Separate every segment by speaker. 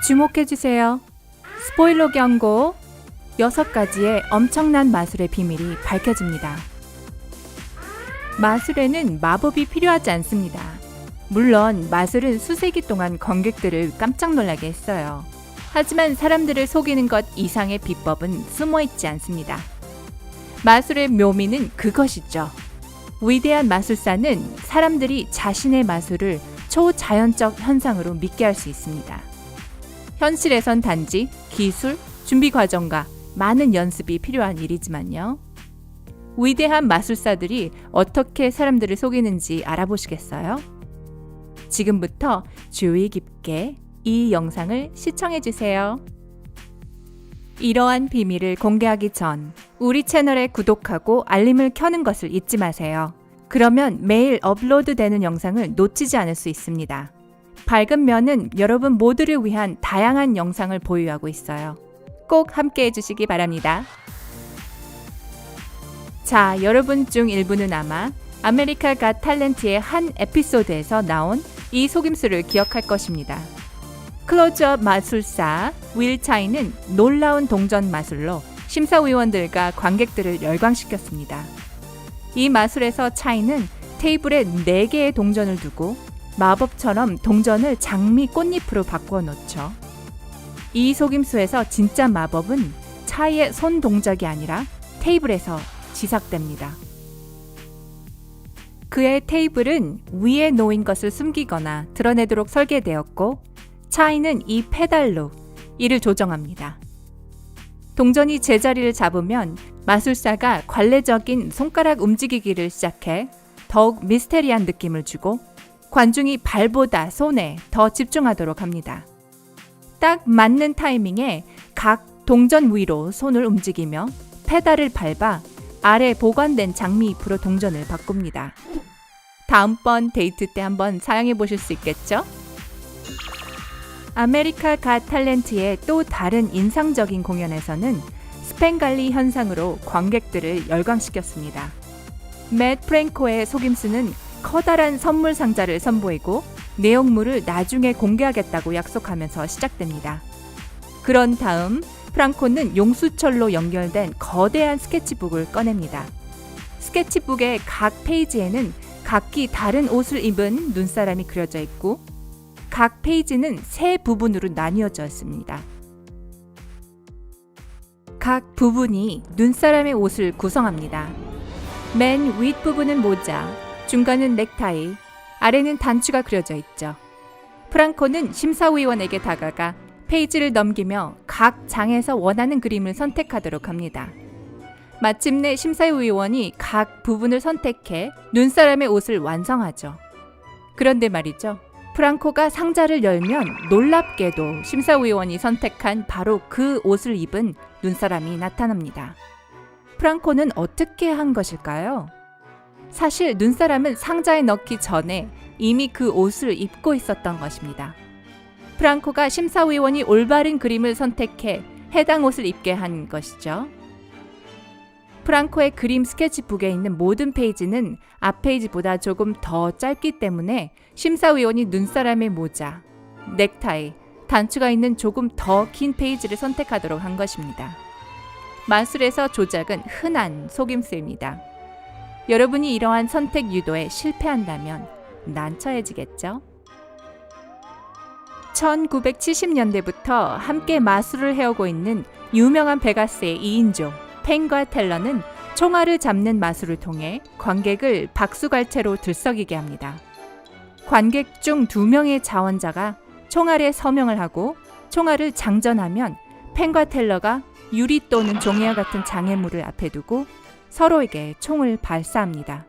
Speaker 1: 주목해주세요. 스포일러 경고. 6가지의 엄청난 마술의 비밀이 밝혀집니다. 마술에는 마법이 필요하지 않습니다. 물론 마술은 수세기 동안 관객들을 깜짝 놀라게 했어요. 하지만 사람들을 속이는 것 이상의 비법은 숨어있지 않습니다. 마술의 묘미는 그것이죠. 위대한 마술사는 사람들이 자신의 마술을 초자연적 현상으로 믿게 할 수 있습니다. 현실에선 단지 기술, 준비 과정과 많은 연습이 필요한 일이지만요. 위대한 마술사들이 어떻게 사람들을 속이는지 알아보시겠어요? 지금부터 주의 깊게 이 영상을 시청해주세요. 이러한 비밀을 공개하기 전 우리 채널에 구독하고 알림을 켜는 것을 잊지 마세요. 그러면 매일 업로드되는 영상을 놓치지 않을 수 있습니다. 밝은 면은 여러분 모두를 위한 다양한 영상을 보유하고 있어요. 꼭 함께 해주시기 바랍니다. 자, 여러분 중 일부는 아마 아메리카 갓 탤런트의 한 에피소드에서 나온 이 속임수를 기억할 것입니다. 클로즈업 마술사 윌 차이는 놀라운 동전 마술로 심사위원들과 관객들을 열광시켰습니다. 이 마술에서 차이는 테이블에 4개의 동전을 두고 마법처럼 동전을 장미 꽃잎으로 바꾸어 놓죠. 이 속임수에서 진짜 마법은 차이의 손 동작이 아니라 테이블에서 지삭됩니다. 그의 테이블은 위에 놓인 것을 숨기거나 드러내도록 설계되었고 차이는 이 페달로 이를 조정합니다. 동전이 제자리를 잡으면 마술사가 관례적인 손가락 움직이기를 시작해 더욱 미스테리한 느낌을 주고 관중이 발보다 손에 더 집중하도록 합니다. 딱 맞는 타이밍에 각 동전 위로 손을 움직이며 페달을 밟아 아래 보관된 장미잎으로 동전을 바꿉니다. 다음번 데이트 때 한번 사용해 보실 수 있겠죠? 아메리카 갓 탤런트의 또 다른 인상적인 공연에서는 스팽갈리 현상으로 관객들을 열광시켰습니다. 맷 프랭코의 속임수는 커다란 선물 상자를 선보이고 내용물을 나중에 공개하겠다고 약속하면서 시작됩니다. 그런 다음 프랑코는 용수철로 연결된 거대한 스케치북을 꺼냅니다. 스케치북의 각 페이지에는 각기 다른 옷을 입은 눈사람이 그려져 있고 각 페이지는 3부분으로 나뉘어져 있습니다. 각 부분이 눈사람의 옷을 구성합니다. 맨 윗부분은 모자, 중간은 넥타이, 아래는 단추가 그려져 있죠. 프랑코는 심사위원에게 다가가 페이지를 넘기며 각 장에서 원하는 그림을 선택하도록 합니다. 마침내 심사위원이 각 부분을 선택해 눈사람의 옷을 완성하죠. 그런데 말이죠. 프랑코가 상자를 열면 놀랍게도 심사위원이 선택한 바로 그 옷을 입은 눈사람이 나타납니다. 프랑코는 어떻게 한 것일까요? 사실 눈사람은 상자에 넣기 전에 이미 그 옷을 입고 있었던 것입니다. 프랑코가 심사위원이 올바른 그림을 선택해 해당 옷을 입게 한 것이죠. 프랑코의 그림 스케치북에 있는 모든 페이지는 앞 페이지보다 조금 더 짧기 때문에 심사위원이 눈사람의 모자, 넥타이, 단추가 있는 조금 더 긴 페이지를 선택하도록 한 것입니다. 마술에서 조작은 흔한 속임수입니다. 여러분이 이러한 선택 유도에 실패한다면 난처해지겠죠? 1970년대부터 함께 마술을 해오고 있는 유명한 베가스의 2인조 펜과 텔러는 총알을 잡는 마술을 통해 관객을 박수갈채로 들썩이게 합니다. 관객 중 2명의 자원자가 총알에 서명을 하고 총알을 장전하면 펜과 텔러가 유리 또는 종이와 같은 장애물을 앞에 두고 서로에게 총을 발사합니다.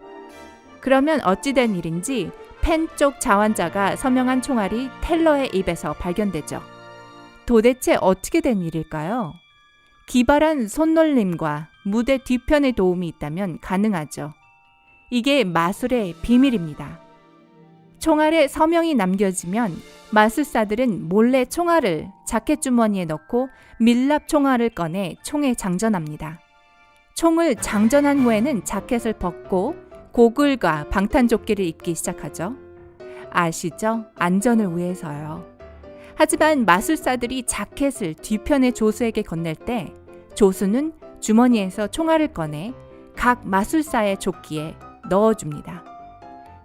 Speaker 1: 그러면 어찌된 일인지 펜 쪽 자원자가 서명한 총알이 텔러의 입에서 발견되죠. 도대체 어떻게 된 일일까요? 기발한 손놀림과 무대 뒤편의 도움이 있다면 가능하죠. 이게 마술의 비밀입니다. 총알에 서명이 남겨지면 마술사들은 몰래 총알을 자켓 주머니에 넣고 밀랍 총알을 꺼내 총에 장전합니다. 총을 장전한 후에는 자켓을 벗고 고글과 방탄조끼를 입기 시작하죠. 아시죠? 안전을 위해서요. 하지만 마술사들이 자켓을 뒤편의 조수에게 건넬 때 조수는 주머니에서 총알을 꺼내 각 마술사의 조끼에 넣어줍니다.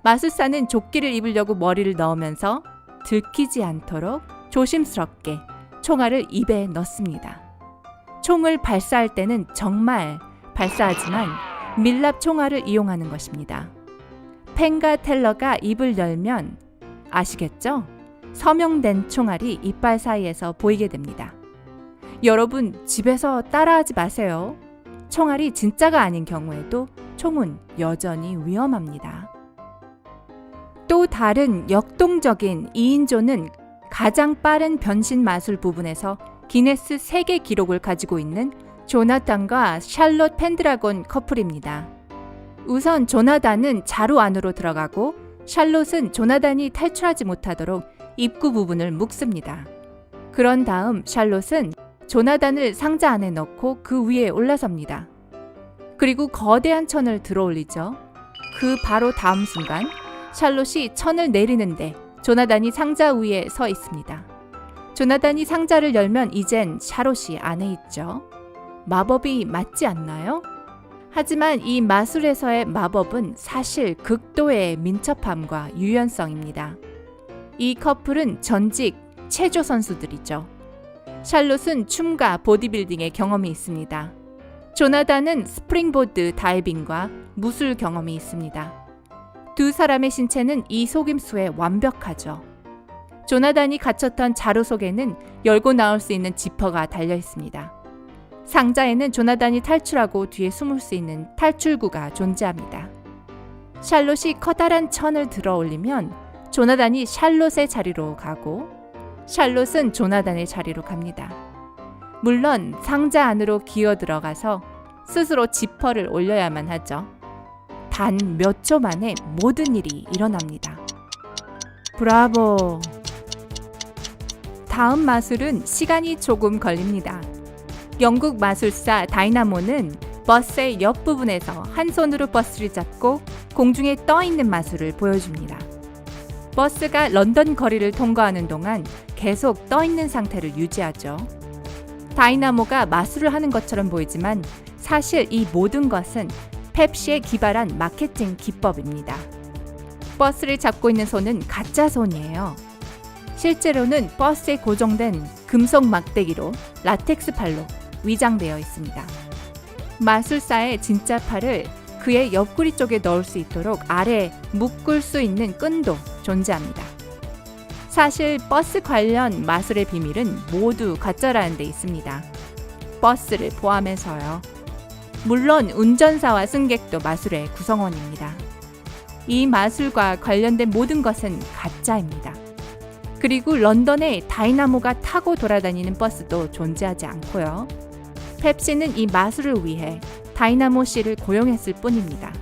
Speaker 1: 마술사는 조끼를 입으려고 머리를 넣으면서 들키지 않도록 조심스럽게 총알을 입에 넣습니다. 총을 발사할 때는 정말 발사하지만 밀랍 총알을 이용하는 것입니다. 펜과 텔러가 입을 열면 아시겠죠? 서명된 총알이 이빨 사이에서 보이게 됩니다. 여러분, 집에서 따라하지 마세요. 총알이 진짜가 아닌 경우에도 총은 여전히 위험합니다. 또 다른 역동적인 2인조는 가장 빠른 변신 마술 부분에서 기네스 세계 기록을 가지고 있는 조나단과 샬롯 펜드라곤 커플입니다. 우선 조나단은 자루 안으로 들어가고 샬롯은 조나단이 탈출하지 못하도록 입구 부분을 묶습니다. 그런 다음 샬롯은 조나단을 상자 안에 넣고 그 위에 올라섭니다. 그리고 거대한 천을 들어올리죠. 그 바로 다음 순간 샬롯이 천을 내리는데 조나단이 상자 위에 서 있습니다. 조나단이 상자를 열면 이젠 샬롯이 안에 있죠. 마법이 맞지 않나요? 하지만 이 마술에서의 마법은 사실 극도의 민첩함과 유연성입니다. 이 커플은 전직 체조 선수들이죠. 샬롯은 춤과 보디빌딩의 경험이 있습니다. 조나단은 스프링보드 다이빙과 무술 경험이 있습니다. 두 사람의 신체는 이 속임수에 완벽하죠. 조나단이 갇혔던 자루 속에는 열고 나올 수 있는 지퍼가 달려 있습니다. 상자에는 조나단이 탈출하고 뒤에 숨을 수 있는 탈출구가 존재합니다. 샬롯이 커다란 천을 들어 올리면 조나단이 샬롯의 자리로 가고 샬롯은 조나단의 자리로 갑니다. 물론 상자 안으로 기어 들어가서 스스로 지퍼를 올려야만 하죠. 단 몇 초 만에 모든 일이 일어납니다. 브라보! 다음 마술은 시간이 조금 걸립니다. 영국 마술사 다이나모는 버스의 옆부분에서 한 손으로 버스를 잡고 공중에 떠 있는 마술을 보여줍니다. 버스가 런던 거리를 통과하는 동안 계속 떠 있는 상태를 유지하죠. 다이나모가 마술을 하는 것처럼 보이지만 사실 이 모든 것은 펩시의 기발한 마케팅 기법입니다. 버스를 잡고 있는 손은 가짜 손이에요. 실제로는 버스에 고정된 금속 막대기로 라텍스 팔로 위장되어 있습니다. 마술사의 진짜 팔을 그의 옆구리 쪽에 넣을 수 있도록 아래 묶을 수 있는 끈도 존재합니다. 사실 버스 관련 마술의 비밀은 모두 가짜라는 데 있습니다. 버스를 포함해서요. 물론 운전사와 승객도 마술의 구성원입니다. 이 마술과 관련된 모든 것은 가짜입니다. 그리고 런던에 다이나모가 타고 돌아다니는 버스도 존재하지 않고요. 펩시는 이 마술을 위해 다이나모 씨를 고용했을 뿐입니다.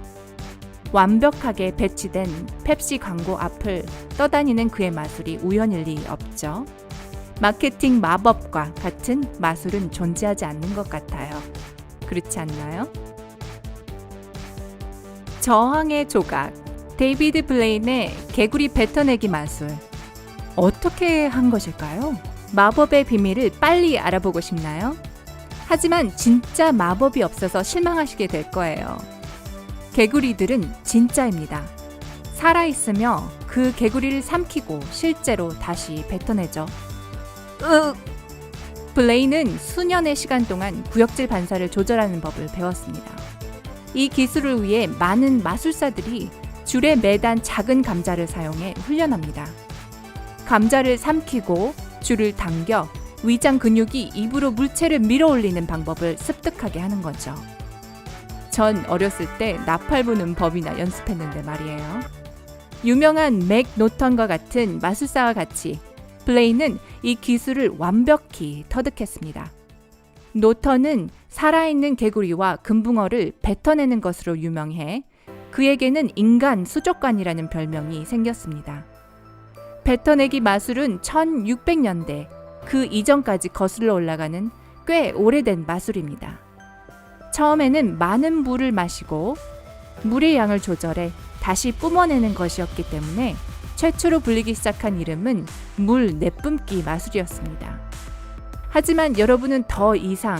Speaker 1: 완벽하게 배치된 펩시 광고 앞을 떠다니는 그의 마술이 우연일 리 없죠. 마케팅 마법과 같은 마술은 존재하지 않는 것 같아요. 그렇지 않나요? 저항의 조각, 데이비드 블레인의 개구리 뱉어내기 마술. 어떻게 한 것일까요? 마법의 비밀을 빨리 알아보고 싶나요? 하지만 진짜 마법이 없어서 실망하시게 될 거예요. 개구리들은 진짜입니다. 살아있으며 그 개구리를 삼키고 실제로 다시 뱉어내죠. 블레인은 수년의 시간 동안 구역질 반사를 조절하는 법을 배웠습니다. 이 기술을 위해 많은 마술사들이 줄에 매단 작은 감자를 사용해 훈련합니다. 감자를 삼키고 줄을 당겨 위장 근육이 입으로 물체를 밀어 올리는 방법을 습득하게 하는 거죠. 전 어렸을 때 나팔 부는 법이나 연습했는데 말이에요. 유명한 맥 노턴과 같은 마술사와 같이 블레인은 이 기술을 완벽히 터득했습니다. 노턴은 살아있는 개구리와 금붕어를 뱉어내는 것으로 유명해 그에게는 인간 수족관이라는 별명이 생겼습니다. 뱉어내기 마술은 1600년대 그 이전까지 거슬러 올라가는 꽤 오래된 마술입니다. 처음에는 많은 물을 마시고 물의 양을 조절해 다시 뿜어내는 것이었기 때문에 최초로 불리기 시작한 이름은 물 내뿜기 마술이었습니다. 하지만 여러분은 더 이상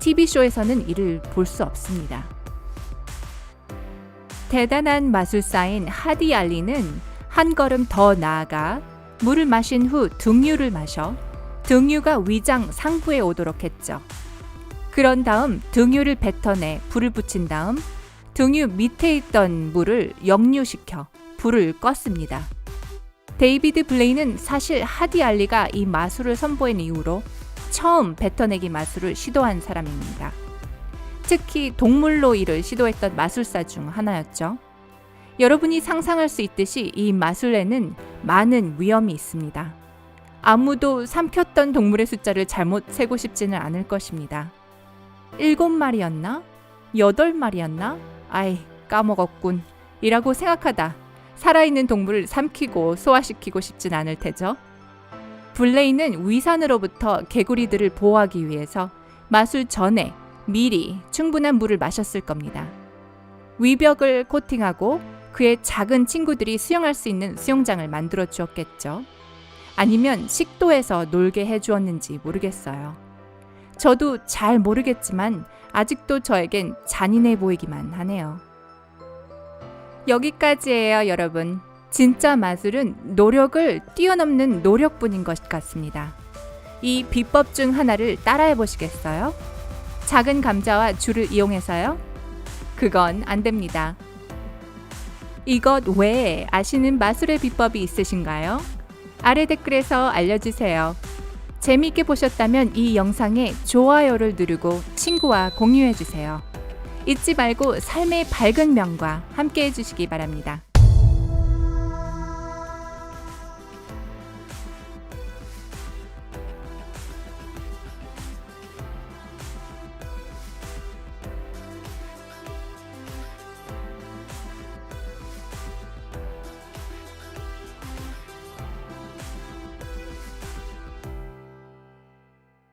Speaker 1: TV쇼에서는 이를 볼 수 없습니다. 대단한 마술사인 하디 알리는 한 걸음 더 나아가 물을 마신 후 등유를 마셔 등유가 위장 상부에 오도록 했죠. 그런 다음 등유를 뱉어내 불을 붙인 다음 등유 밑에 있던 물을 역류시켜 불을 껐습니다. 데이비드 블레이는 사실 하디 알리가 이 마술을 선보인 이후로 처음 뱉어내기 마술을 시도한 사람입니다. 특히 동물로 이를 시도했던 마술사 중 하나였죠. 여러분이 상상할 수 있듯이 이 마술에는 많은 위험이 있습니다. 아무도 삼켰던 동물의 숫자를 잘못 세고 싶지는 않을 것입니다. 7마리였나? 8마리였나? 아이, 까먹었군. 이라고 생각하다 살아있는 동물을 삼키고 소화시키고 싶진 않을 테죠. 블레이는 위산으로부터 개구리들을 보호하기 위해서 마술 전에 미리 충분한 물을 마셨을 겁니다. 위벽을 코팅하고 그의 작은 친구들이 수영할 수 있는 수영장을 만들어 주었겠죠. 아니면 식도에서 놀게 해주었는지 모르겠어요. 저도 잘 모르겠지만 아직도 저에겐 잔인해 보이기만 하네요. 여기까지예요, 여러분. 진짜 마술은 노력을 뛰어넘는 노력뿐인 것 같습니다. 이 비법 중 하나를 따라해 보시겠어요? 작은 감자와 줄을 이용해서요? 그건 안 됩니다. 이것 외에 아시는 마술의 비법이 있으신가요? 아래 댓글에서 알려주세요. 재미있게 보셨다면 이 영상에 좋아요를 누르고 친구와 공유해주세요. 잊지 말고 삶의 밝은 면과 함께 해주시기 바랍니다.